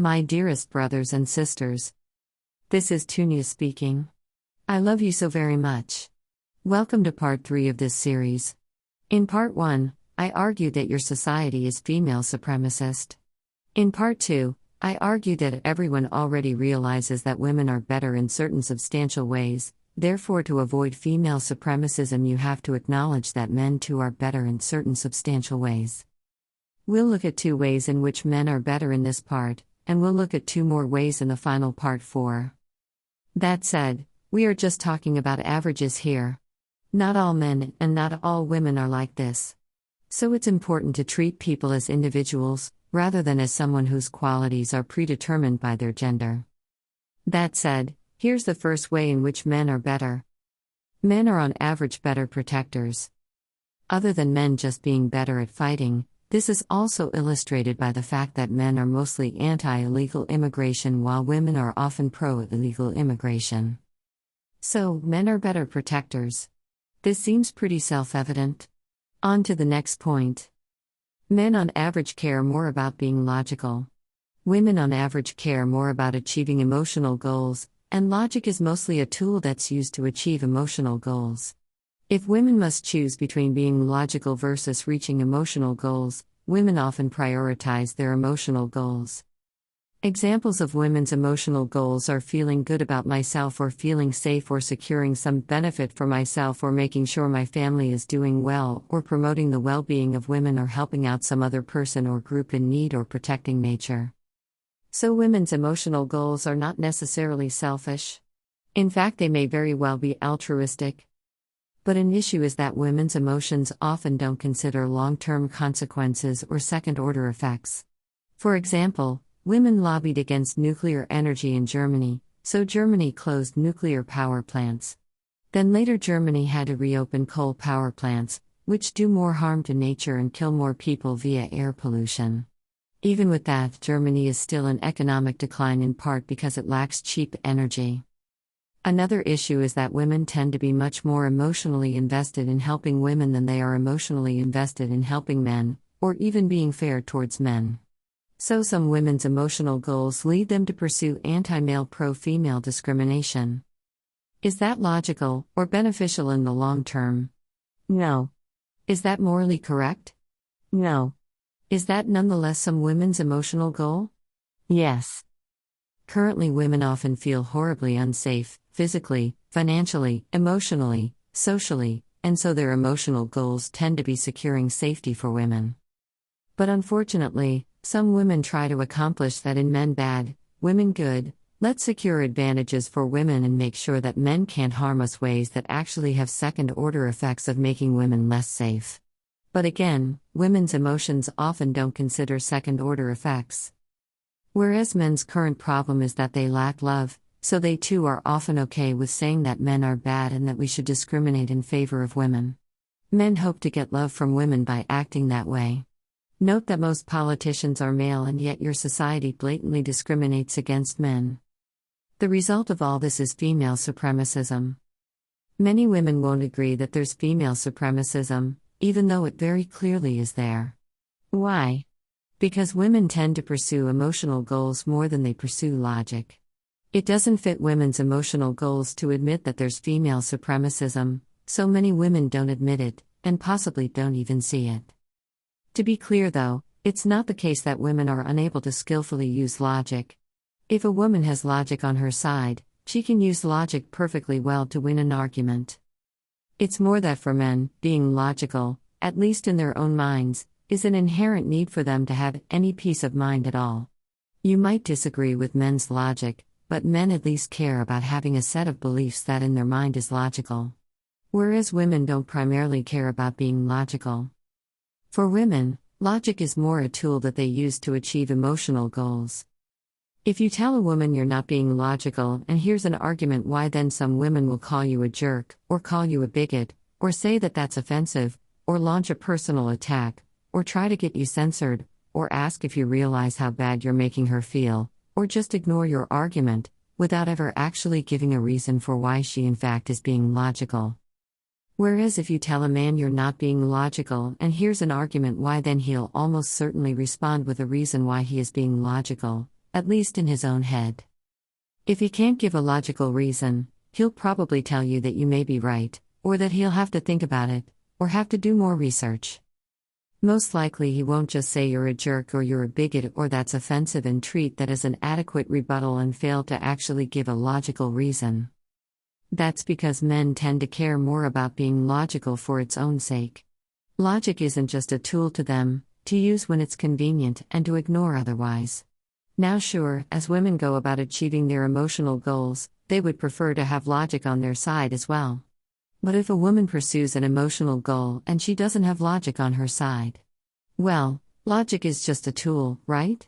My dearest brothers and sisters, this is Tunia speaking. I love you so very much. Welcome to part 3 of this series. In part 1, I argued that your society is female supremacist. In part 2, I argued that everyone already realizes that women are better in certain substantial ways, therefore to avoid female supremacism you have to acknowledge that men too are better in certain substantial ways. We'll look at 2 ways in which men are better in this part, and we'll look at 2 more ways in the final part 4. That said, we are just talking about averages here. Not all men and not all women are like this. So it's important to treat people as individuals, rather than as someone whose qualities are predetermined by their gender. That said, here's the first way in which men are better. Men are on average better protectors. Other than men just being better at fighting, this is also illustrated by the fact that men are mostly anti-illegal immigration while women are often pro-illegal immigration. So, men are better protectors. This seems pretty self-evident. On to the next point. Men on average care more about being logical. Women on average care more about achieving emotional goals, and logic is mostly a tool that's used to achieve emotional goals. If women must choose between being logical versus reaching emotional goals, women often prioritize their emotional goals. Examples of women's emotional goals are feeling good about myself or feeling safe or securing some benefit for myself or making sure my family is doing well or promoting the well-being of women or helping out some other person or group in need or protecting nature. So women's emotional goals are not necessarily selfish. In fact, they may very well be altruistic. But an issue is that women's emotions often don't consider long-term consequences or second-order effects. For example, women lobbied against nuclear energy in Germany, so Germany closed nuclear power plants. Then later Germany had to reopen coal power plants, which do more harm to nature and kill more people via air pollution. Even with that, Germany is still in economic decline in part because it lacks cheap energy. Another issue is that women tend to be much more emotionally invested in helping women than they are emotionally invested in helping men, or even being fair towards men. So some women's emotional goals lead them to pursue anti-male pro-female discrimination. Is that logical or beneficial in the long term? No. Is that morally correct? No. Is that nonetheless some women's emotional goal? Yes. Currently, women often feel horribly unsafe, physically, financially, emotionally, socially, and so their emotional goals tend to be securing safety for women. But unfortunately, some women try to accomplish that in men bad, women good. Let's secure advantages for women and make sure that men can't harm us, ways that actually have second-order effects of making women less safe. But again, women's emotions often don't consider second-order effects. Whereas men's current problem is that they lack love, so they too are often okay with saying that men are bad and that we should discriminate in favor of women. Men hope to get love from women by acting that way. Note that most politicians are male and yet your society blatantly discriminates against men. The result of all this is female supremacism. Many women won't agree that there's female supremacism, even though it very clearly is there. Why? Because women tend to pursue emotional goals more than they pursue logic. It doesn't fit women's emotional goals to admit that there's female supremacism, so many women don't admit it, and possibly don't even see it. To be clear though, it's not the case that women are unable to skillfully use logic. If a woman has logic on her side, she can use logic perfectly well to win an argument. It's more that for men, being logical, at least in their own minds, is an inherent need for them to have any peace of mind at all. You might disagree with men's logic, but men at least care about having a set of beliefs that in their mind is logical. Whereas women don't primarily care about being logical. For women, logic is more a tool that they use to achieve emotional goals. If you tell a woman you're not being logical and here's an argument why, then some women will call you a jerk, or call you a bigot, or say that that's offensive, or launch a personal attack, or try to get you censored, or ask if you realize how bad you're making her feel, or just ignore your argument, without ever actually giving a reason for why she in fact is being logical. Whereas if you tell a man you're not being logical and here's an argument why, then he'll almost certainly respond with a reason why he is being logical, at least in his own head. If he can't give a logical reason, he'll probably tell you that you may be right, or that he'll have to think about it, or have to do more research. Most likely he won't just say you're a jerk or you're a bigot or that's offensive and treat that as an adequate rebuttal and fail to actually give a logical reason. That's because men tend to care more about being logical for its own sake. Logic isn't just a tool to them, to use when it's convenient and to ignore otherwise. Now sure, as women go about achieving their emotional goals, they would prefer to have logic on their side as well. But if a woman pursues an emotional goal and she doesn't have logic on her side, well, logic is just a tool, right?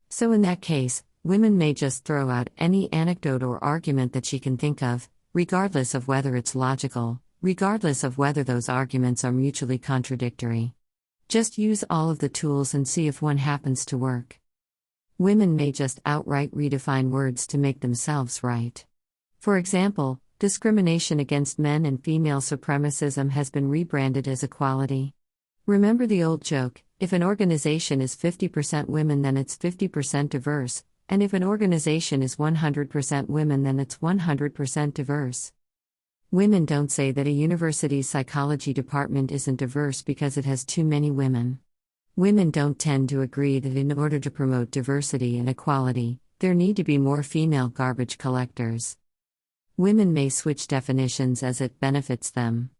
So in that case, women may just throw out any anecdote or argument that she can think of, regardless of whether it's logical, regardless of whether those arguments are mutually contradictory. Just use all of the tools and see if one happens to work. Women may just outright redefine words to make themselves right. For example, discrimination against men and female supremacism has been rebranded as equality. Remember the old joke, if an organization is 50% women then it's 50% diverse, and if an organization is 100% women then it's 100% diverse. Women don't say that a university's psychology department isn't diverse because it has too many women. Women don't tend to agree that in order to promote diversity and equality, there need to be more female garbage collectors. Women may switch definitions as it benefits them.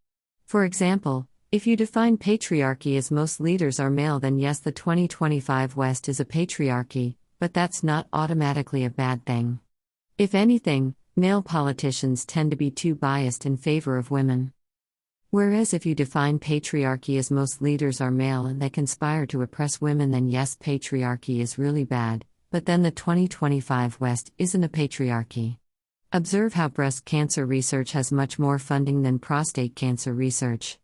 For example, if you define patriarchy as most leaders are male, then yes, the 2025 West is a patriarchy, but that's not automatically a bad thing. If anything, male politicians tend to be too biased in favor of women. Whereas if you define patriarchy as most leaders are male and they conspire to oppress women, then yes, patriarchy is really bad, but then the 2025 West isn't a patriarchy. Observe how breast cancer research has much more funding than prostate cancer research.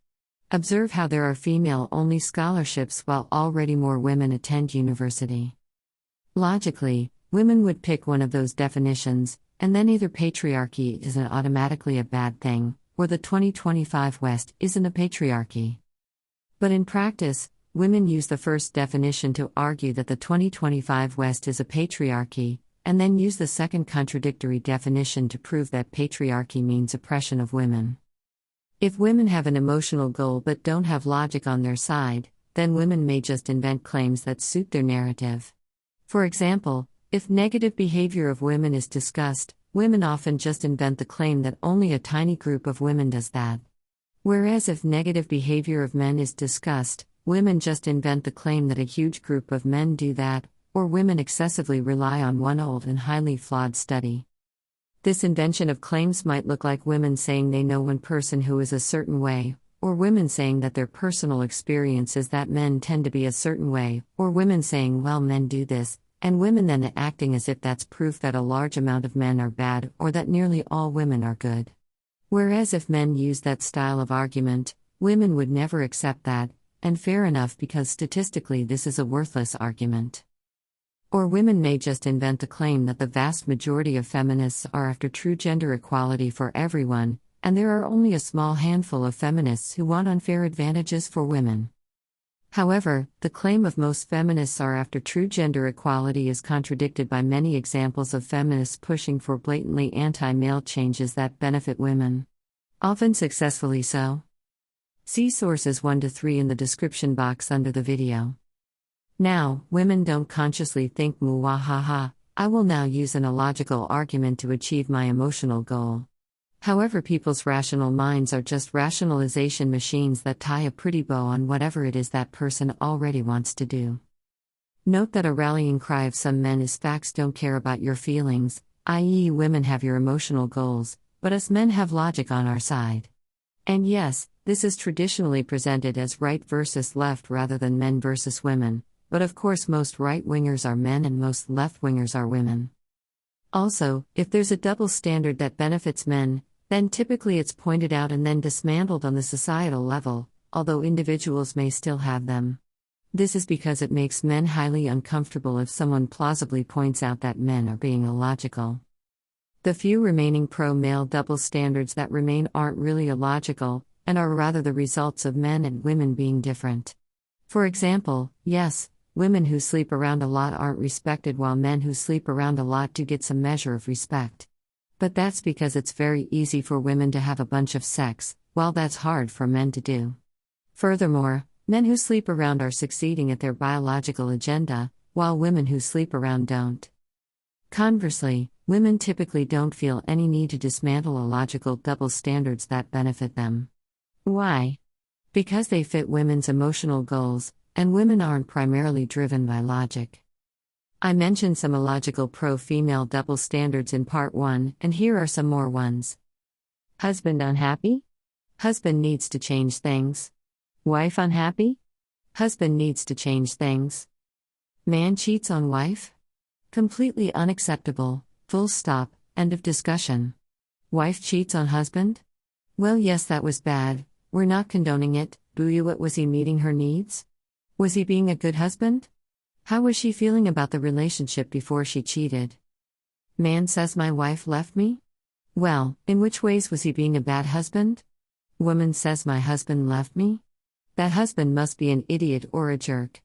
Observe how there are female-only scholarships while already more women attend university. Logically, women would pick one of those definitions, and then either patriarchy isn't automatically a bad thing, or the 2025 West isn't a patriarchy. But in practice, women use the first definition to argue that the 2025 West is a patriarchy, and then use the second contradictory definition to prove that patriarchy means oppression of women. If women have an emotional goal but don't have logic on their side, then women may just invent claims that suit their narrative. For example, if negative behavior of women is discussed, women often just invent the claim that only a tiny group of women does that. Whereas if negative behavior of men is discussed, women just invent the claim that a huge group of men do that, or women excessively rely on one old and highly flawed study. This invention of claims might look like women saying they know one person who is a certain way, or women saying that their personal experience is that men tend to be a certain way, or women saying, well, men do this, and women then acting as if that's proof that a large amount of men are bad or that nearly all women are good. Whereas if men use that style of argument, women would never accept that, and fair enough because statistically this is a worthless argument. Or women may just invent the claim that the vast majority of feminists are after true gender equality for everyone, and there are only a small handful of feminists who want unfair advantages for women. However, the claim of most feminists are after true gender equality is contradicted by many examples of feminists pushing for blatantly anti-male changes that benefit women. Often successfully so. See sources 1 to 3 in the description box under the video. Now, women don't consciously think muwahaha, I will now use an illogical argument to achieve my emotional goal. However, people's rational minds are just rationalization machines that tie a pretty bow on whatever it is that person already wants to do. Note that a rallying cry of some men is facts don't care about your feelings, i.e., women have your emotional goals, but us men have logic on our side. And yes, this is traditionally presented as right versus left rather than men versus women. But of course most right-wingers are men and most left-wingers are women. Also, if there's a double standard that benefits men, then typically it's pointed out and then dismantled on the societal level, although individuals may still have them. This is because it makes men highly uncomfortable if someone plausibly points out that men are being illogical. The few remaining pro-male double standards that remain aren't really illogical, and are rather the results of men and women being different. For example, yes, women who sleep around a lot aren't respected while men who sleep around a lot do get some measure of respect. But that's because it's very easy for women to have a bunch of sex, while that's hard for men to do. Furthermore, men who sleep around are succeeding at their biological agenda, while women who sleep around don't. Conversely, women typically don't feel any need to dismantle illogical double standards that benefit them. Why? Because they fit women's emotional goals, and women aren't primarily driven by logic. I mentioned some illogical pro-female double standards in part 1, and here are some more ones. Husband unhappy? Husband needs to change things. Wife unhappy? Husband needs to change things. Man cheats on wife? Completely unacceptable, full stop, end of discussion. Wife cheats on husband? Well, yes, that was bad, we're not condoning it, boo. Was he meeting her needs? Was he being a good husband? How was she feeling about the relationship before she cheated? Man says my wife left me? Well, in which ways was he being a bad husband? Woman says my husband left me? That husband must be an idiot or a jerk.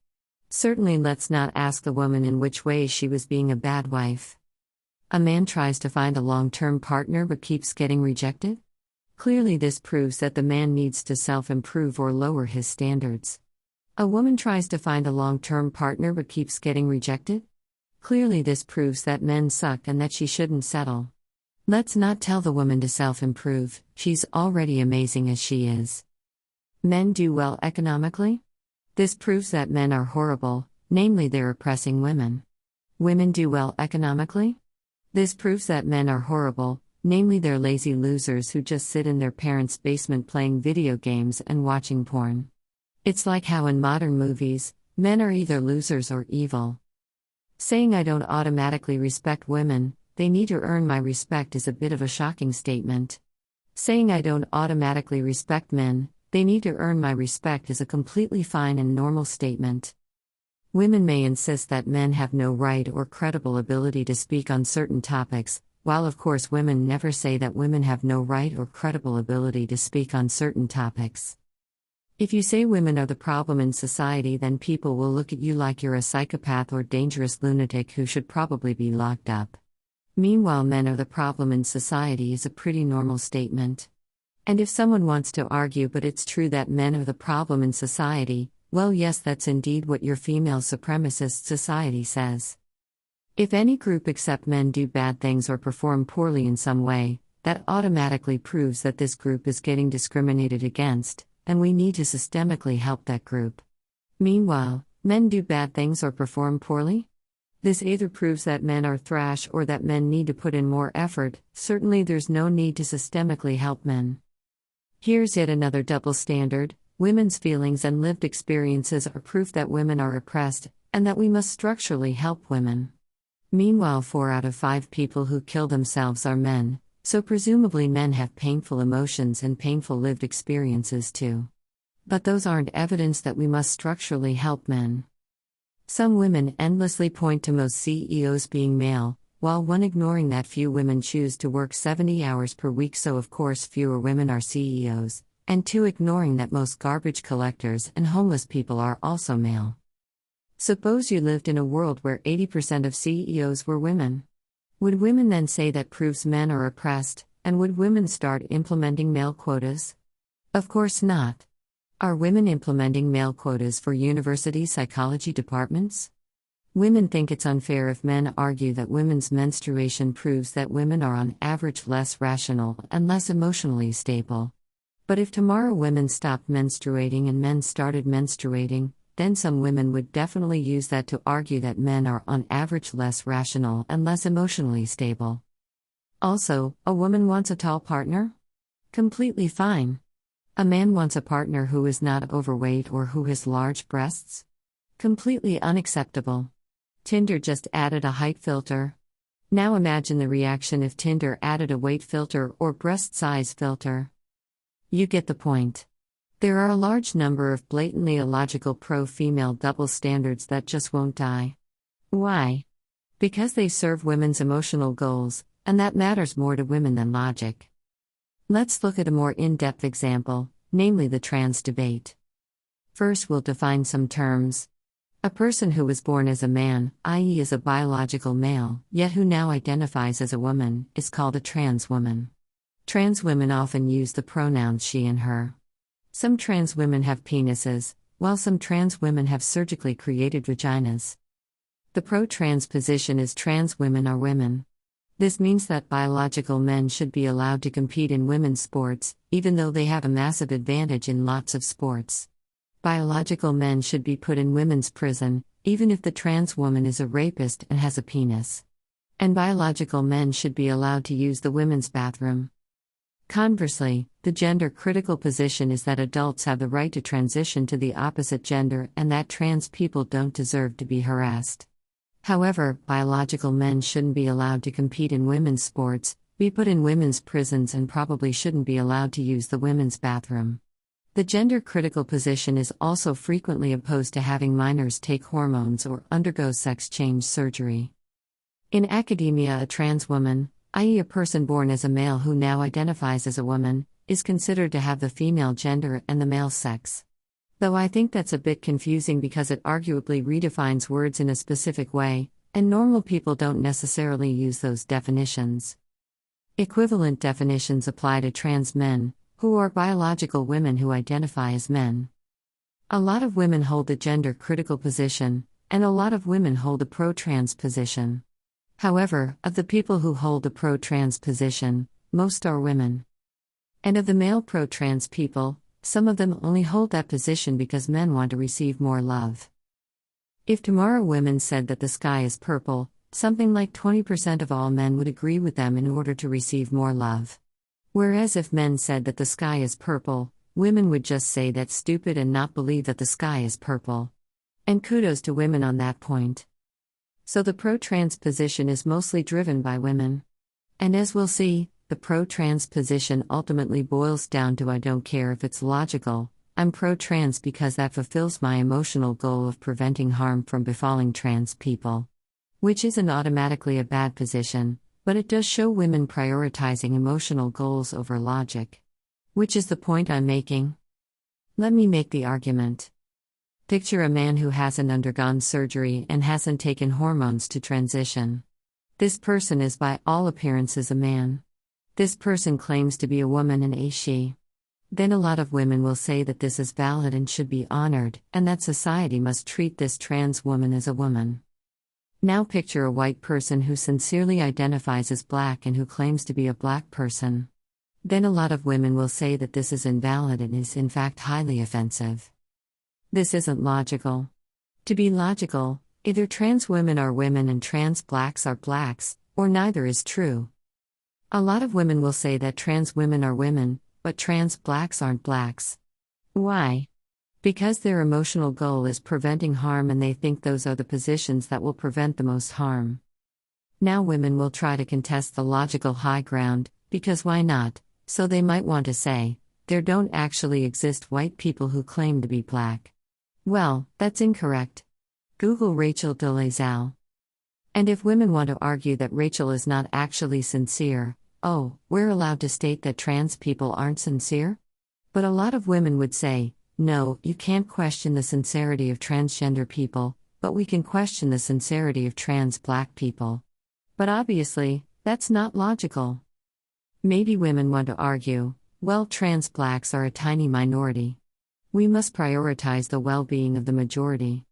Certainly let's not ask the woman in which ways she was being a bad wife. A man tries to find a long-term partner but keeps getting rejected? Clearly this proves that the man needs to self-improve or lower his standards. A woman tries to find a long-term partner but keeps getting rejected? Clearly this proves that men suck and that she shouldn't settle. Let's not tell the woman to self-improve, she's already amazing as she is. Men do well economically? This proves that men are horrible, namely they're oppressing women. Women do well economically? This proves that men are horrible, namely they're lazy losers who just sit in their parents' basement playing video games and watching porn. It's like how in modern movies, men are either losers or evil. Saying I don't automatically respect women, they need to earn my respect is a bit of a shocking statement. Saying I don't automatically respect men, they need to earn my respect is a completely fine and normal statement. Women may insist that men have no right or credible ability to speak on certain topics, while of course women never say that women have no right or credible ability to speak on certain topics. If you say women are the problem in society, then people will look at you like you're a psychopath or dangerous lunatic who should probably be locked up. Meanwhile, men are the problem in society is a pretty normal statement. And if someone wants to argue but it's true that men are the problem in society, well yes, that's indeed what your female supremacist society says. If any group except men do bad things or perform poorly in some way, that automatically proves that this group is getting discriminated against, and we need to systemically help that group. Meanwhile, men do bad things or perform poorly? This either proves that men are trash or that men need to put in more effort. Certainly there's no need to systemically help men. Here's yet another double standard. Women's feelings and lived experiences are proof that women are oppressed, and that we must structurally help women. Meanwhile, 4 out of 5 people who kill themselves are men, so presumably men have painful emotions and painful lived experiences too. But those aren't evidence that we must structurally help men. Some women endlessly point to most CEOs being male, while one ignoring that few women choose to work 70 hours per week, so of course fewer women are CEOs, and 2 ignoring that most garbage collectors and homeless people are also male. Suppose you lived in a world where 80% of CEOs were women. Would women then say that proves men are oppressed, and would women start implementing male quotas? Of course not. Are women implementing male quotas for university psychology departments? Women think it's unfair if men argue that women's menstruation proves that women are on average less rational and less emotionally stable. But if tomorrow women stopped menstruating and men started menstruating, then some women would definitely use that to argue that men are on average less rational and less emotionally stable. Also, a woman wants a tall partner? Completely fine. A man wants a partner who is not overweight or who has large breasts? Completely unacceptable. Tinder just added a height filter. Now imagine the reaction if Tinder added a weight filter or breast size filter. You get the point. There are a large number of blatantly illogical pro-female double standards that just won't die. Why? Because they serve women's emotional goals, and that matters more to women than logic. Let's look at a more in-depth example, namely the trans debate. First, we'll define some terms. A person who was born as a man, i.e., as a biological male, yet who now identifies as a woman, is called a trans woman. Trans women often use the pronouns she and her. Some trans women have penises, while some trans women have surgically created vaginas. The pro-trans position is trans women are women. This means that biological men should be allowed to compete in women's sports, even though they have a massive advantage in lots of sports. Biological men should be put in women's prison, even if the trans woman is a rapist and has a penis. And biological men should be allowed to use the women's bathroom. Conversely, the gender-critical position is that adults have the right to transition to the opposite gender and that trans people don't deserve to be harassed. However, biological men shouldn't be allowed to compete in women's sports, be put in women's prisons, and probably shouldn't be allowed to use the women's bathroom. The gender-critical position is also frequently opposed to having minors take hormones or undergo sex change surgery. In academia, a trans woman, i.e., a person born as a male who now identifies as a woman, is considered to have the female gender and the male sex. Though I think that's a bit confusing because it arguably redefines words in a specific way, and normal people don't necessarily use those definitions. Equivalent definitions apply to trans men, who are biological women who identify as men. A lot of women hold the gender-critical position, and a lot of women hold the pro-trans position. However, of the people who hold the pro-trans position, most are women. And of the male pro-trans people, some of them only hold that position because men want to receive more love. If tomorrow women said that the sky is purple, something like 20% of all men would agree with them in order to receive more love. Whereas if men said that the sky is purple, women would just say that's stupid and not believe that the sky is purple. And kudos to women on that point. So the pro-trans position is mostly driven by women. And as we'll see, the pro-trans position ultimately boils down to I don't care if it's logical, I'm pro-trans because that fulfills my emotional goal of preventing harm from befalling trans people. Which isn't automatically a bad position, but it does show women prioritizing emotional goals over logic. Which is the point I'm making? Let me make the argument. Picture a man who hasn't undergone surgery and hasn't taken hormones to transition. This person is by all appearances a man. This person claims to be a woman and a she. Then a lot of women will say that this is valid and should be honored, and that society must treat this trans woman as a woman. Now picture a white person who sincerely identifies as black and who claims to be a black person. Then a lot of women will say that this is invalid and is in fact highly offensive. This isn't logical. To be logical, either trans women are women and trans blacks are blacks, or neither is true. A lot of women will say that trans women are women, but trans blacks aren't blacks. Why? Because their emotional goal is preventing harm and they think those are the positions that will prevent the most harm. Now women will try to contest the logical high ground, because why not? So they might want to say, there don't actually exist white people who claim to be black. Well, that's incorrect. Google Rachel Dolezal. And if women want to argue that Rachel is not actually sincere, oh, we're allowed to state that trans people aren't sincere? But a lot of women would say, no, you can't question the sincerity of transgender people, but we can question the sincerity of trans black people. But obviously, that's not logical. Maybe women want to argue, well, trans blacks are a tiny minority. We must prioritize the well-being of the majority.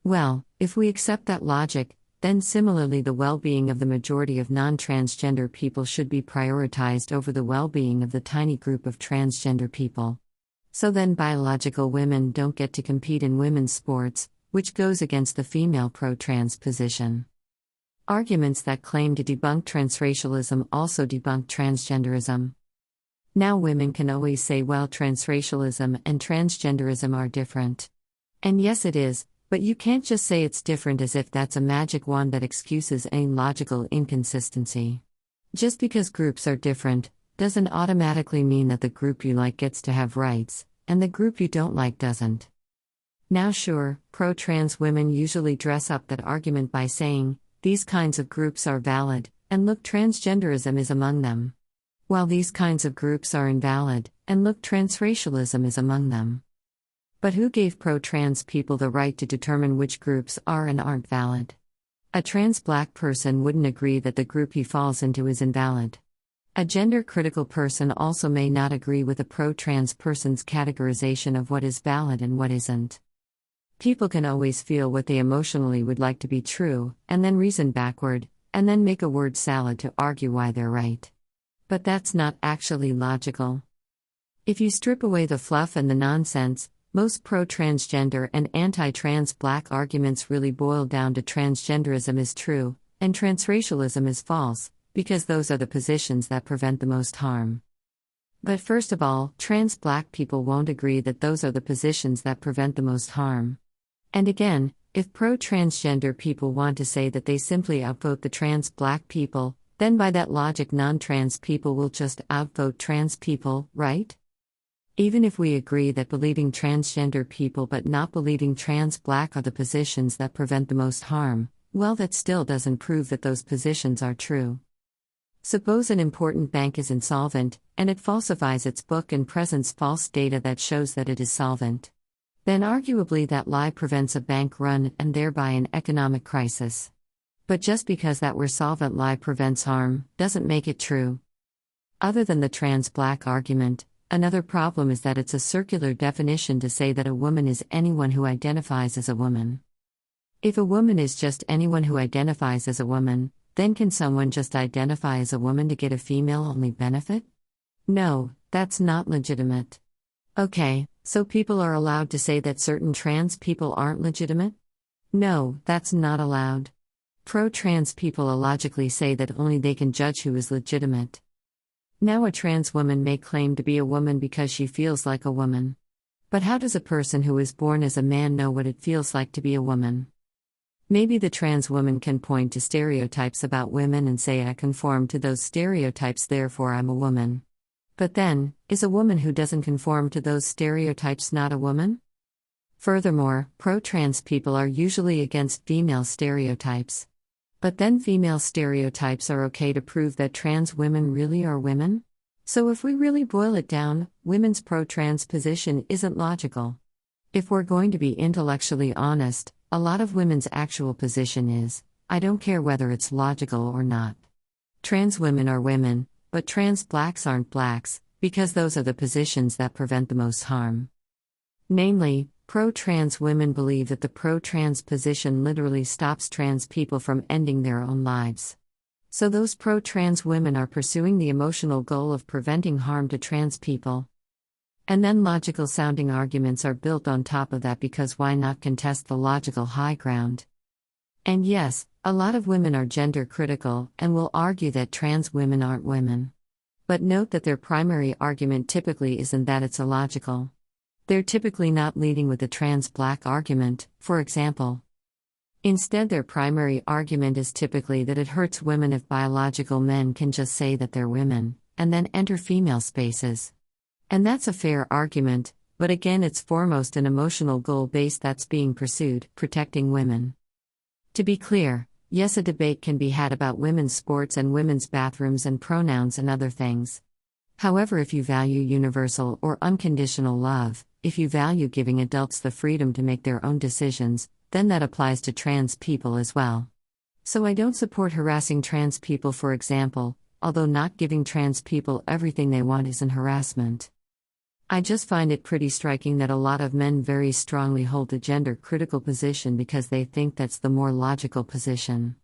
Well, if we accept that logic, then similarly the well-being of the majority of non-transgender people should be prioritized over the well-being of the tiny group of transgender people. So then biological women don't get to compete in women's sports, which goes against the female pro-trans position. Arguments that claim to debunk transracialism also debunk transgenderism. Now women can always say, well, transracialism and transgenderism are different. And yes, it is. But you can't just say it's different as if that's a magic wand that excuses any logical inconsistency. Just because groups are different, doesn't automatically mean that the group you like gets to have rights, and the group you don't like doesn't. Now sure, pro-trans women usually dress up that argument by saying, these kinds of groups are valid, and look, transgenderism is among them. While these kinds of groups are invalid, and look, transracialism is among them. But who gave pro-trans people the right to determine which groups are and aren't valid? A trans black person wouldn't agree that the group he falls into is invalid. A gender-critical person also may not agree with a pro-trans person's categorization of what is valid and what isn't. People can always feel what they emotionally would like to be true, and then reason backward, and then make a word salad to argue why they're right. But that's not actually logical. If you strip away the fluff and the nonsense, most pro-transgender and anti-trans black arguments really boil down to transgenderism is true, and transracialism is false, because those are the positions that prevent the most harm. But first of all, trans black people won't agree that those are the positions that prevent the most harm. And again, if pro-transgender people want to say that they simply outvote the trans black people, then by that logic non-trans people will just outvote trans people, right? Even if we agree that believing transgender people but not believing trans black are the positions that prevent the most harm, well, that still doesn't prove that those positions are true. Suppose an important bank is insolvent, and it falsifies its book and presents false data that shows that it is solvent. Then arguably that lie prevents a bank run and thereby an economic crisis. But just because that where solvent lie prevents harm, doesn't make it true. Other than the trans black argument, another problem is that it's a circular definition to say that a woman is anyone who identifies as a woman. If a woman is just anyone who identifies as a woman, then can someone just identify as a woman to get a female-only benefit? No, that's not legitimate. Okay, so people are allowed to say that certain trans people aren't legitimate? No, that's not allowed. Pro-trans people illogically say that only they can judge who is legitimate. Now a trans woman may claim to be a woman because she feels like a woman. But how does a person who is born as a man know what it feels like to be a woman? Maybe the trans woman can point to stereotypes about women and say I conform to those stereotypes therefore I'm a woman. But then, is a woman who doesn't conform to those stereotypes not a woman? Furthermore, pro-trans people are usually against female stereotypes. But then female stereotypes are okay to prove that trans women really are women? So if we really boil it down, women's pro-trans position isn't logical. If we're going to be intellectually honest, a lot of women's actual position is, I don't care whether it's logical or not. Trans women are women, but trans blacks aren't blacks, because those are the positions that prevent the most harm. Namely, pro-trans women believe that the pro-trans position literally stops trans people from ending their own lives. So those pro-trans women are pursuing the emotional goal of preventing harm to trans people. And then logical-sounding arguments are built on top of that because why not contest the logical high ground? And yes, a lot of women are gender-critical and will argue that trans women aren't women. But note that their primary argument typically isn't that it's illogical. They're typically not leading with the trans black argument, for example. Instead, their primary argument is typically that it hurts women if biological men can just say that they're women, and then enter female spaces. And that's a fair argument, but again it's foremost an emotional goal base that's being pursued, protecting women. To be clear, yes, a debate can be had about women's sports and women's bathrooms and pronouns and other things. However, if you value universal or unconditional love, if you value giving adults the freedom to make their own decisions, then that applies to trans people as well. So I don't support harassing trans people, for example, although not giving trans people everything they want isn't harassment. I just find it pretty striking that a lot of men very strongly hold the gender-critical position because they think that's the more logical position.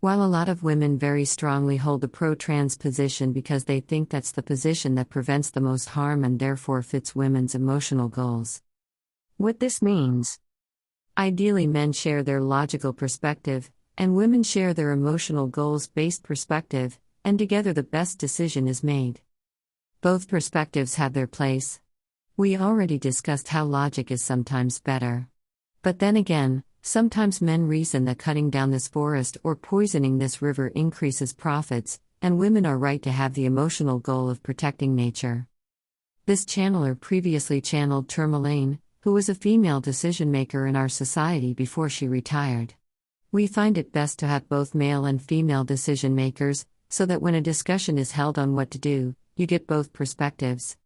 While a lot of women very strongly hold the pro-trans position because they think that's the position that prevents the most harm and therefore fits women's emotional goals. What this means? Ideally, men share their logical perspective, and women share their emotional goals-based perspective, and together the best decision is made. Both perspectives have their place. We already discussed how logic is sometimes better. But then again, sometimes men reason that cutting down this forest or poisoning this river increases profits, and women are right to have the emotional goal of protecting nature. This channeler previously channeled Tourmaline, who was a female decision-maker in our society before she retired. We find it best to have both male and female decision-makers, so that when a discussion is held on what to do, you get both perspectives.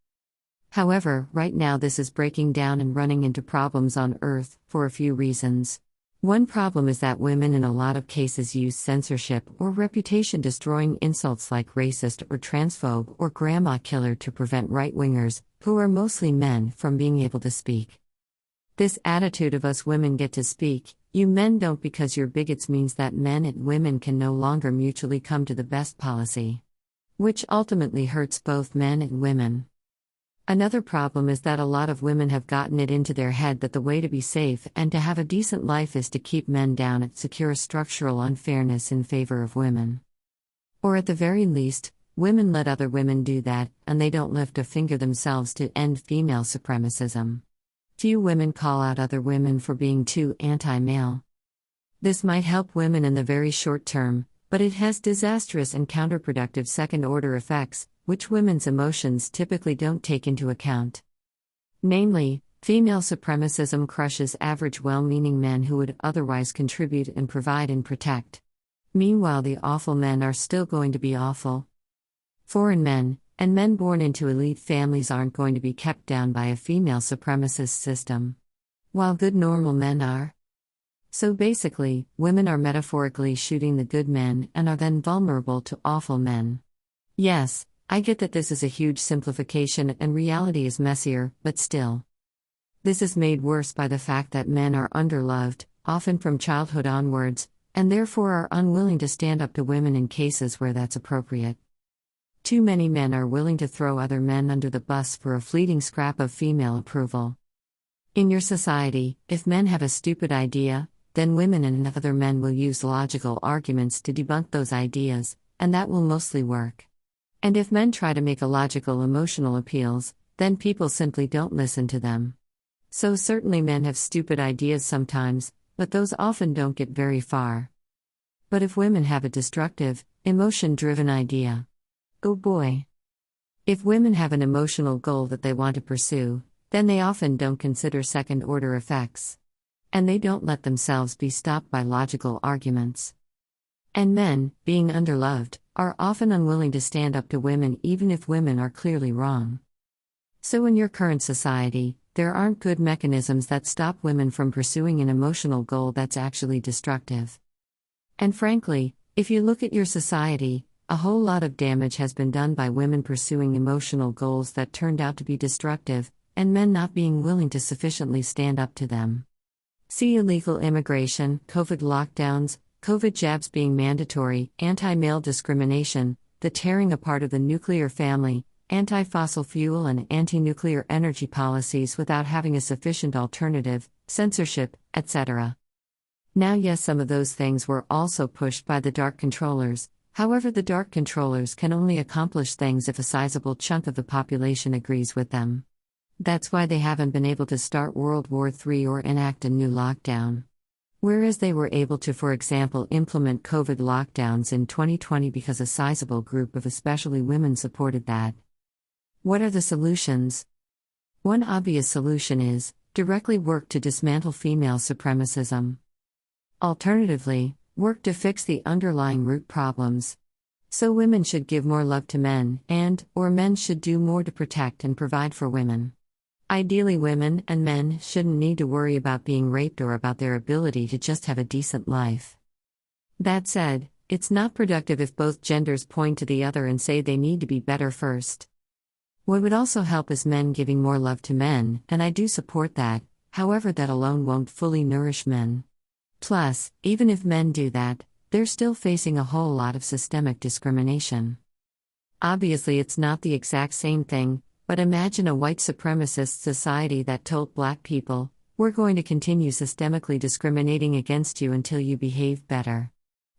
However, right now this is breaking down and running into problems on Earth, for a few reasons. One problem is that women in a lot of cases use censorship or reputation-destroying insults like racist or transphobe or grandma killer to prevent right-wingers, who are mostly men, from being able to speak. This attitude of us women get to speak, you men don't because you're bigots means that men and women can no longer mutually come to the best policy, which ultimately hurts both men and women. Another problem is that a lot of women have gotten it into their head that the way to be safe and to have a decent life is to keep men down and secure structural unfairness in favor of women. Or at the very least, women let other women do that, and they don't lift a finger themselves to end female supremacism. Few women call out other women for being too anti-male. This might help women in the very short term, but it has disastrous and counterproductive second-order effects, which women's emotions typically don't take into account. Namely, female supremacism crushes average well-meaning men who would otherwise contribute and provide and protect. Meanwhile, the awful men are still going to be awful. Foreign men, and men born into elite families aren't going to be kept down by a female supremacist system, while good normal men are. So basically, women are metaphorically shooting the good men and are then vulnerable to awful men. Yes, I get that this is a huge simplification and reality is messier, but still. This is made worse by the fact that men are underloved, often from childhood onwards, and therefore are unwilling to stand up to women in cases where that's appropriate. Too many men are willing to throw other men under the bus for a fleeting scrap of female approval. In your society, if men have a stupid idea, then women and other men will use logical arguments to debunk those ideas, and that will mostly work. And if men try to make illogical emotional appeals, then people simply don't listen to them. So certainly men have stupid ideas sometimes, but those often don't get very far. But if women have a destructive, emotion-driven idea, oh boy. If women have an emotional goal that they want to pursue, then they often don't consider second-order effects. And they don't let themselves be stopped by logical arguments. And men, being underloved, are often unwilling to stand up to women even if women are clearly wrong. So in your current society, there aren't good mechanisms that stop women from pursuing an emotional goal that's actually destructive. And frankly, if you look at your society, a whole lot of damage has been done by women pursuing emotional goals that turned out to be destructive, and men not being willing to sufficiently stand up to them. See illegal immigration, COVID lockdowns, COVID jabs being mandatory, anti-male discrimination, the tearing apart of the nuclear family, anti-fossil fuel and anti-nuclear energy policies without having a sufficient alternative, censorship, etc. Now yes, some of those things were also pushed by the dark controllers. However, the dark controllers can only accomplish things if a sizable chunk of the population agrees with them. That's why they haven't been able to start World War III or enact a new lockdown. Whereas they were able to, for example, implement COVID lockdowns in 2020 because a sizable group of especially women supported that. What are the solutions? One obvious solution is, directly work to dismantle female supremacism. Alternatively, work to fix the underlying root problems. So women should give more love to men or men should do more to protect and provide for women. Ideally, women and men shouldn't need to worry about being raped or about their ability to just have a decent life. That said, it's not productive if both genders point to the other and say they need to be better first. What would also help is men giving more love to men, and I do support that, however, that alone won't fully nourish men. Plus, even if men do that, they're still facing a whole lot of systemic discrimination. Obviously, it's not the exact same thing, but imagine a white supremacist society that told black people, we're going to continue systemically discriminating against you until you behave better.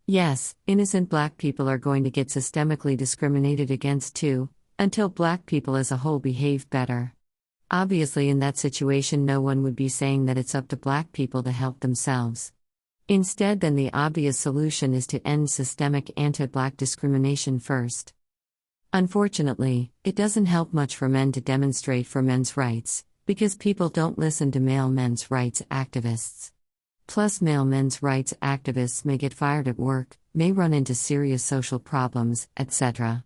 Yes, innocent black people are going to get systemically discriminated against too, until black people as a whole behave better. Obviously, in that situation, no one would be saying that it's up to black people to help themselves. Instead, then the obvious solution is to end systemic anti-black discrimination first. Unfortunately, it doesn't help much for men to demonstrate for men's rights, because people don't listen to male men's rights activists. Plus, male men's rights activists may get fired at work, may run into serious social problems, etc.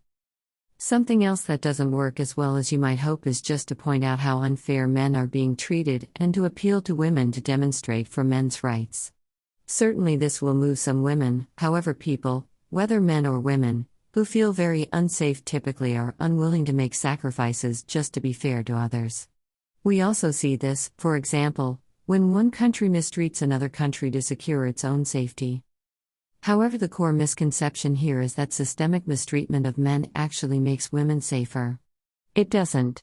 Something else that doesn't work as well as you might hope is just to point out how unfair men are being treated and to appeal to women to demonstrate for men's rights. Certainly, this will move some women, however, people, whether men or women, who feel very unsafe typically are unwilling to make sacrifices just to be fair to others. We also see this, for example, when one country mistreats another country to secure its own safety. However, the core misconception here is that systemic mistreatment of men actually makes women safer. It doesn't.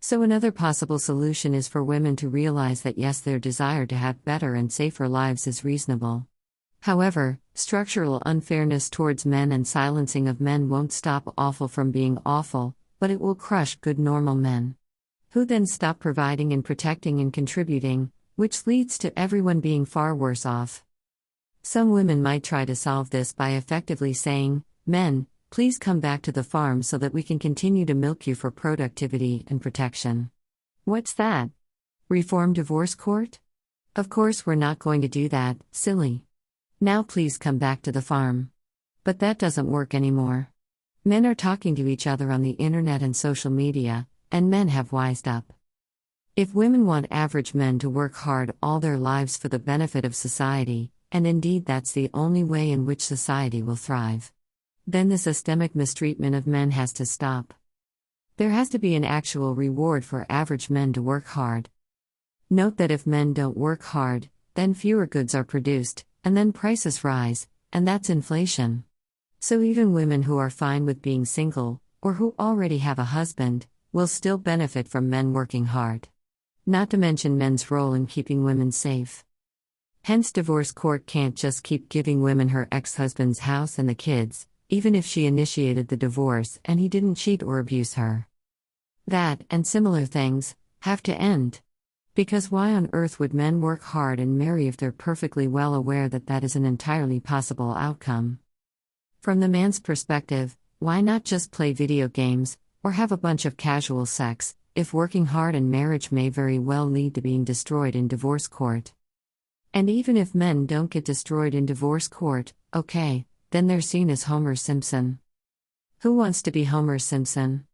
So another possible solution is for women to realize that yes, their desire to have better and safer lives is reasonable. However, structural unfairness towards men and silencing of men won't stop awful from being awful, but it will crush good normal men, who then stop providing and protecting and contributing, which leads to everyone being far worse off. Some women might try to solve this by effectively saying, "Men, please come back to the farm so that we can continue to milk you for productivity and protection." What's that? Reform divorce court? Of course we're not going to do that, silly. Now please come back to the farm. But that doesn't work anymore. Men are talking to each other on the internet and social media, and men have wised up. If women want average men to work hard all their lives for the benefit of society, and indeed that's the only way in which society will thrive, then the systemic mistreatment of men has to stop. There has to be an actual reward for average men to work hard. Note that if men don't work hard, then fewer goods are produced, and then prices rise, and that's inflation. So even women who are fine with being single, or who already have a husband, will still benefit from men working hard. Not to mention men's role in keeping women safe. Hence, divorce court can't just keep giving women her ex-husband's house and the kids, even if she initiated the divorce and he didn't cheat or abuse her. That, and similar things, have to end. Because why on earth would men work hard and marry if they're perfectly well aware that that is an entirely possible outcome? From the man's perspective, why not just play video games, or have a bunch of casual sex, if working hard and marriage may very well lead to being destroyed in divorce court? And even if men don't get destroyed in divorce court, okay, then they're seen as Homer Simpson. Who wants to be Homer Simpson?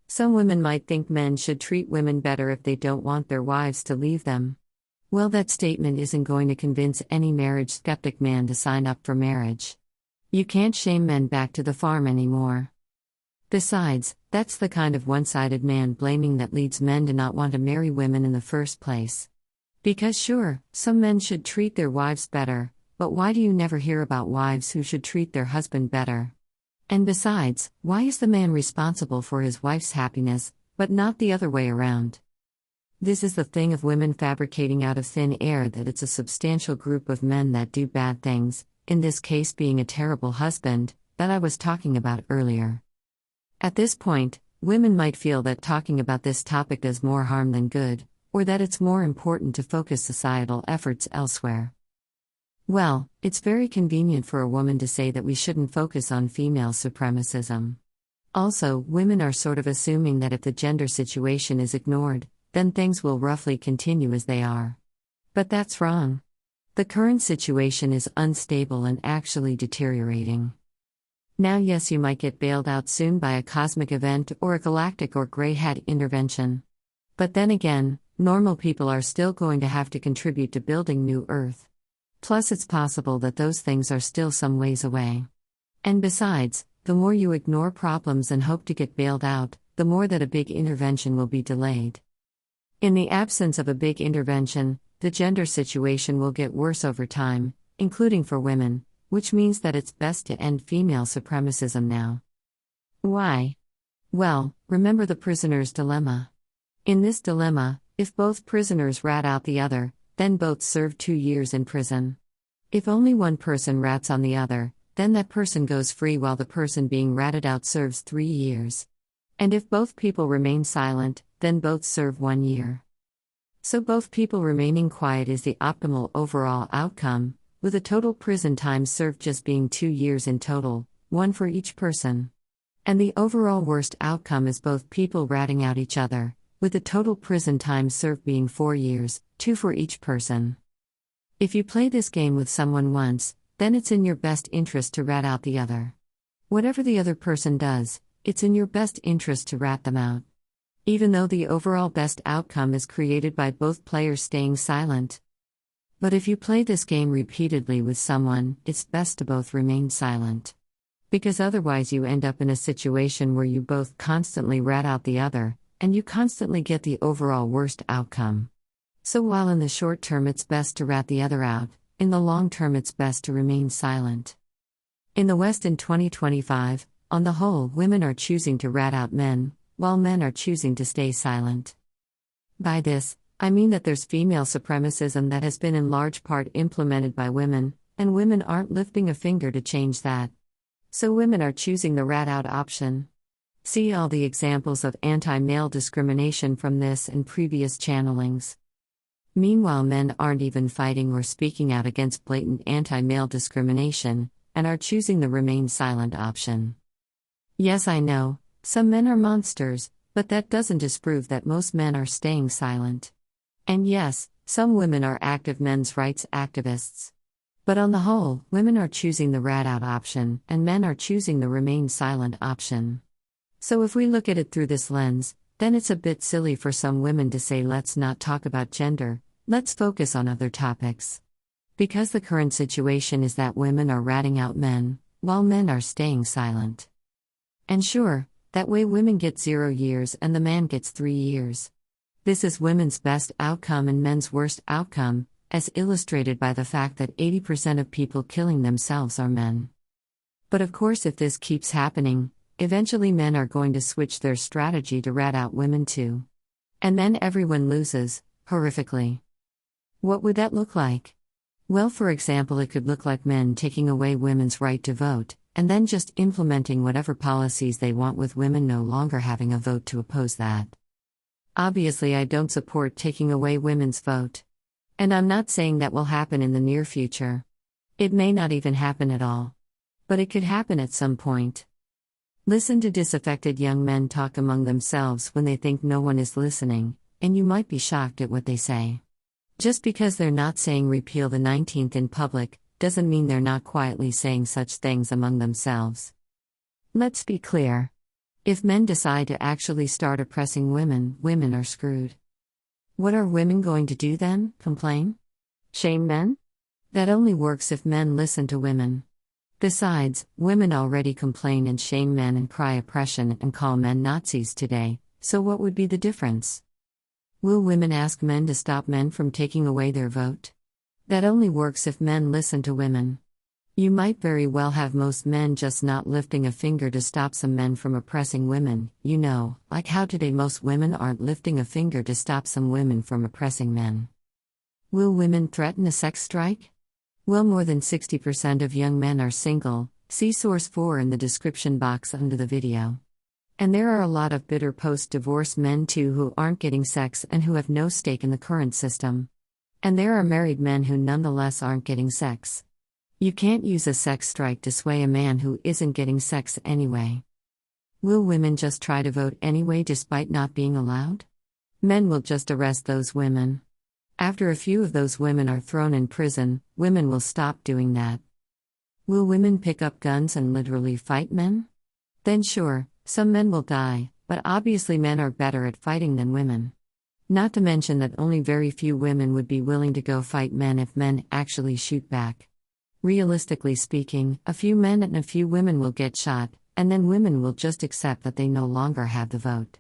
Some women might think men should treat women better if they don't want their wives to leave them. Well, that statement isn't going to convince any marriage skeptic man to sign up for marriage. You can't shame men back to the farm anymore. Besides, that's the kind of one-sided man blaming that leads men to not want to marry women in the first place. Because sure, some men should treat their wives better, but why do you never hear about wives who should treat their husband better? And besides, why is the man responsible for his wife's happiness, but not the other way around? This is the thing of women fabricating out of thin air that it's a substantial group of men that do bad things, in this case being a terrible husband, that I was talking about earlier. At this point, women might feel that talking about this topic does more harm than good, or that it's more important to focus societal efforts elsewhere. Well, it's very convenient for a woman to say that we shouldn't focus on female supremacism. Also, women are sort of assuming that if the gender situation is ignored, then things will roughly continue as they are. But that's wrong. The current situation is unstable and actually deteriorating. Now, yes, you might get bailed out soon by a cosmic event or a galactic or grey hat intervention. But then again, normal people are still going to have to contribute to building new Earth. Plus, it's possible that those things are still some ways away. And besides, the more you ignore problems and hope to get bailed out, the more that a big intervention will be delayed. In the absence of a big intervention, the gender situation will get worse over time, including for women, which means that it's best to end female supremacism now. Why? Well, remember the prisoner's dilemma. In this dilemma, if both prisoners rat out the other, then both serve 2 years in prison. If only one person rats on the other, then that person goes free while the person being ratted out serves 3 years. And if both people remain silent, then both serve 1 year. So both people remaining quiet is the optimal overall outcome, with a total prison time served just being 2 years in total, 1 for each person. And the overall worst outcome is both people ratting out each other, with the total prison time served being 4 years, 2 for each person. If you play this game with someone once, then it's in your best interest to rat out the other. Whatever the other person does, it's in your best interest to rat them out. Even though the overall best outcome is created by both players staying silent. But if you play this game repeatedly with someone, it's best to both remain silent. Because otherwise you end up in a situation where you both constantly rat out the other, and you constantly get the overall worst outcome. So while in the short term it's best to rat the other out, in the long term it's best to remain silent. In the West in 2025, on the whole, women are choosing to rat out men, while men are choosing to stay silent. By this, I mean that there's female supremacism that has been in large part implemented by women, and women aren't lifting a finger to change that. So women are choosing the rat out option. See all the examples of anti-male discrimination from this and previous channelings. Meanwhile, men aren't even fighting or speaking out against blatant anti-male discrimination, and are choosing the remain silent option. Yes, I know, some men are monsters, but that doesn't disprove that most men are staying silent. And yes, some women are active men's rights activists. But on the whole, women are choosing the rat out option, and men are choosing the remain silent option. So if we look at it through this lens, then it's a bit silly for some women to say let's not talk about gender, let's focus on other topics. Because the current situation is that women are ratting out men, while men are staying silent. And sure, that way women get 0 years and the man gets 3 years. This is women's best outcome and men's worst outcome, as illustrated by the fact that 80% of people killing themselves are men. But of course, if this keeps happening, eventually men are going to switch their strategy to rat out women too. And then everyone loses, horrifically. What would that look like? Well, for example, it could look like men taking away women's right to vote, and then just implementing whatever policies they want with women no longer having a vote to oppose that. Obviously, I don't support taking away women's vote. And I'm not saying that will happen in the near future. It may not even happen at all. But it could happen at some point. Listen to disaffected young men talk among themselves when they think no one is listening, and you might be shocked at what they say. Just because they're not saying repeal the 19th in public, doesn't mean they're not quietly saying such things among themselves. Let's be clear. If men decide to actually start oppressing women, women are screwed. What are women going to do then? Complain? Shame men? That only works if men listen to women. Besides, women already complain and shame men and cry oppression and call men Nazis today, so what would be the difference? Will women ask men to stop men from taking away their vote? That only works if men listen to women. You might very well have most men just not lifting a finger to stop some men from oppressing women, like how today most women aren't lifting a finger to stop some women from oppressing men. Will women threaten a sex strike? Well, more than 60% of young men are single, see source 4 in the description box under the video. And there are a lot of bitter post-divorce men too who aren't getting sex and who have no stake in the current system. And there are married men who nonetheless aren't getting sex. You can't use a sex strike to sway a man who isn't getting sex anyway. Will women just try to vote anyway despite not being allowed? Men will just arrest those women. After a few of those women are thrown in prison, women will stop doing that. Will women pick up guns and literally fight men? Then sure, some men will die, but obviously men are better at fighting than women. Not to mention that only very few women would be willing to go fight men if men actually shoot back. Realistically speaking, a few men and a few women will get shot, and then women will just accept that they no longer have the vote.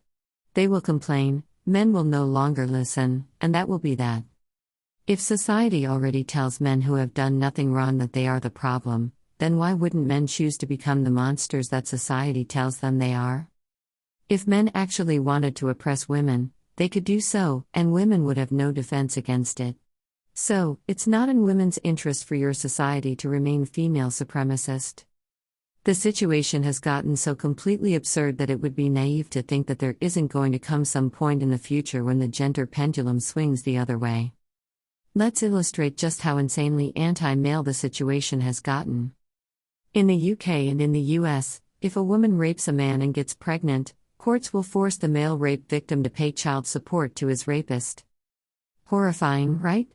They will complain, men will no longer listen, and that will be that. If society already tells men who have done nothing wrong that they are the problem, then why wouldn't men choose to become the monsters that society tells them they are? If men actually wanted to oppress women, they could do so, and women would have no defense against it. So, it's not in women's interest for your society to remain female supremacist. The situation has gotten so completely absurd that it would be naive to think that there isn't going to come some point in the future when the gender pendulum swings the other way. Let's illustrate just how insanely anti-male the situation has gotten. In the UK and in the US, if a woman rapes a man and gets pregnant, courts will force the male rape victim to pay child support to his rapist. Horrifying, right?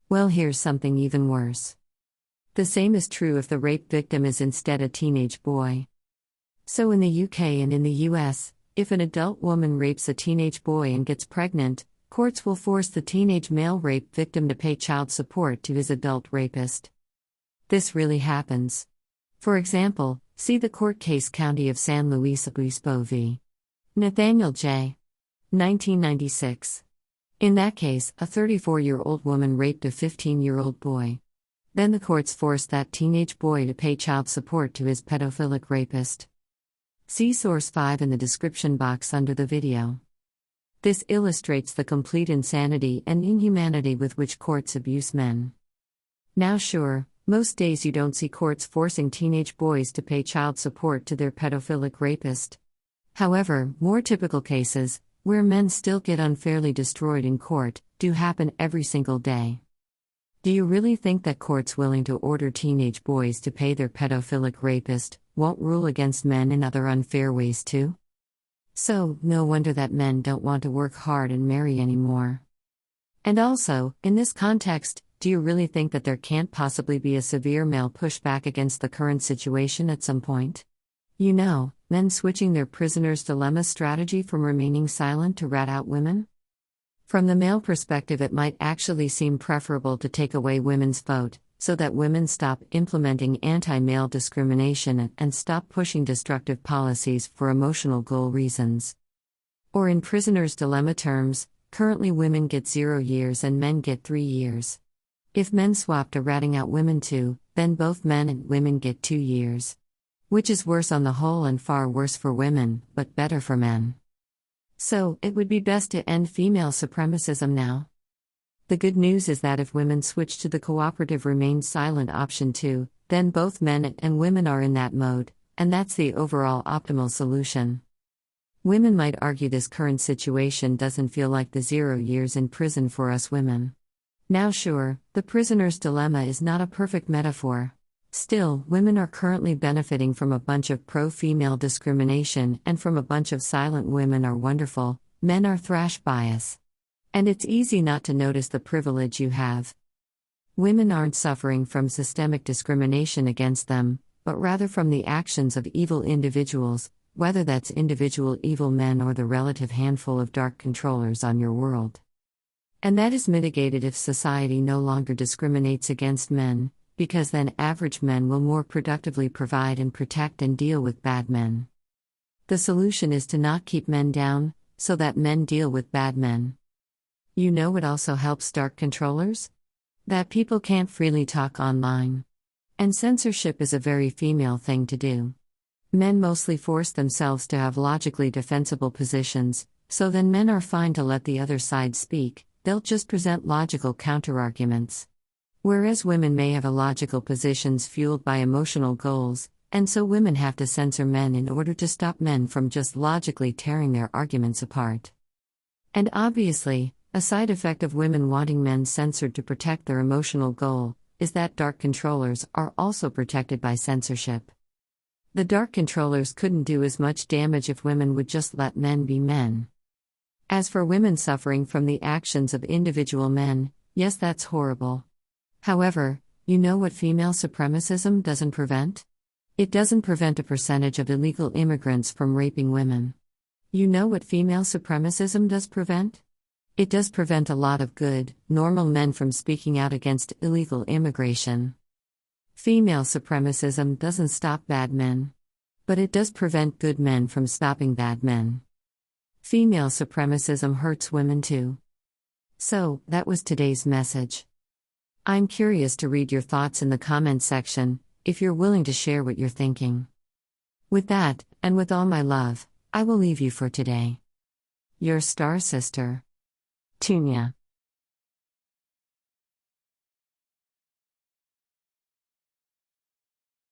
Well, here's something even worse. The same is true if the rape victim is instead a teenage boy. So in the UK and in the US, if an adult woman rapes a teenage boy and gets pregnant, courts will force the teenage male rape victim to pay child support to his adult rapist. This really happens. For example, see the court case County of San Luis Obispo v. Nathaniel J. 1996. In that case, a 34-year-old woman raped a 15-year-old boy. Then the courts forced that teenage boy to pay child support to his pedophilic rapist. See source 5 in the description box under the video. This illustrates the complete insanity and inhumanity with which courts abuse men. Now sure, most days you don't see courts forcing teenage boys to pay child support to their pedophilic rapist. However, more typical cases, where men still get unfairly destroyed in court, do happen every single day. Do you really think that courts willing to order teenage boys to pay their pedophilic rapist won't rule against men in other unfair ways too? So, no wonder that men don't want to work hard and marry anymore. And also, in this context, do you really think that there can't possibly be a severe male pushback against the current situation at some point? You know, men switching their prisoner's dilemma strategy from remaining silent to rat out women? From the male perspective, it might actually seem preferable to take away women's vote, so that women stop implementing anti-male discrimination and stop pushing destructive policies for emotional goal reasons. Or in prisoner's dilemma terms, currently women get 0 years and men get 3 years. If men swap to ratting out women too, then both men and women get 2 years. Which is worse on the whole and far worse for women, but better for men. So, it would be best to end female supremacism now. The good news is that if women switch to the cooperative remain silent option too, then both men and women are in that mode, and that's the overall optimal solution. Women might argue this current situation doesn't feel like the 0 years in prison for us women. Now sure, the prisoner's dilemma is not a perfect metaphor. Still, women are currently benefiting from a bunch of pro-female discrimination and from a bunch of silent women are wonderful, men are thrash bias. And it's easy not to notice the privilege you have. Women aren't suffering from systemic discrimination against them, but rather from the actions of evil individuals, whether that's individual evil men or the relative handful of dark controllers on your world. And that is mitigated if society no longer discriminates against men, because then average men will more productively provide and protect and deal with bad men. The solution is to not keep men down, so that men deal with bad men. You know what also helps dark controllers? That people can't freely talk online. And censorship is a very female thing to do. Men mostly force themselves to have logically defensible positions, so then men are fine to let the other side speak, they'll just present logical counterarguments. Whereas women may have illogical positions fueled by emotional goals, and so women have to censor men in order to stop men from just logically tearing their arguments apart. And obviously, a side effect of women wanting men censored to protect their emotional goal is that dark controllers are also protected by censorship. The dark controllers couldn't do as much damage if women would just let men be men. As for women suffering from the actions of individual men, yes, that's horrible. However, you know what female supremacism doesn't prevent? It doesn't prevent a percentage of illegal immigrants from raping women. You know what female supremacism does prevent? It does prevent a lot of good, normal men from speaking out against illegal immigration. Female supremacism doesn't stop bad men. But it does prevent good men from stopping bad men. Female supremacism hurts women too. So, that was today's message. I'm curious to read your thoughts in the comment section, if you're willing to share what you're thinking. With that, and with all my love, I will leave you for today. Your star sister, Tunia.